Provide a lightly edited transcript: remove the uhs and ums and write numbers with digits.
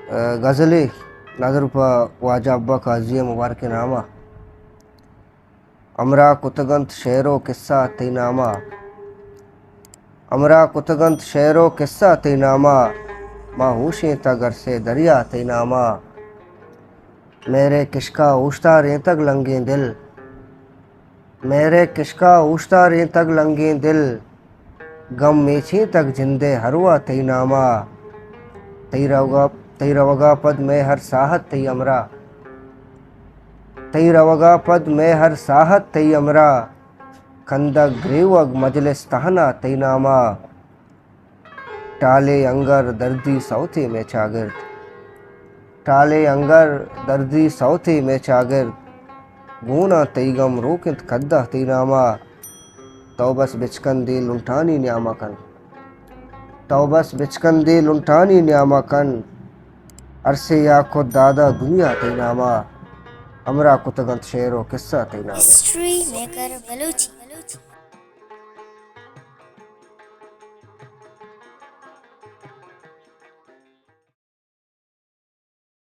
गज़ली नज़र पर वाजा अब्बा काजी मुबारक नामा अमरा कुतगंत शेरो किस्सा तैनामा अमरा कुतगंत शेरो किस्सा तैनामा माहूशें तगर से दरिया तैनामा मेरे किश्का उश्ता रें तक लंगे दिल मेरे किश्का उश्ता रें तक लंगे दिल गम मीछी तक जिंदे हरवा तैनामा तेरा वगा पद में हर साहत तई अमरा तेरा वगा पद में हर साहत तई अमरा खंदक ग्रेवग मजलिस तहना तई नामा टाले अंगर दर्दी सौथे में चागिर्द टाले अंगर दर्दी सौथे में चागिर्द गूना तईगम रोकित कद्दा तई नामा तौबस बिचकन दे लुंठानी न्यामा कन तौबस बिचकन दे लुंठानी न्यामा कन अरसे या खुद दादा दुनिया तैनामा हमरा कुतगंत शेरो किस्सा तैनामा। History maker Balochi.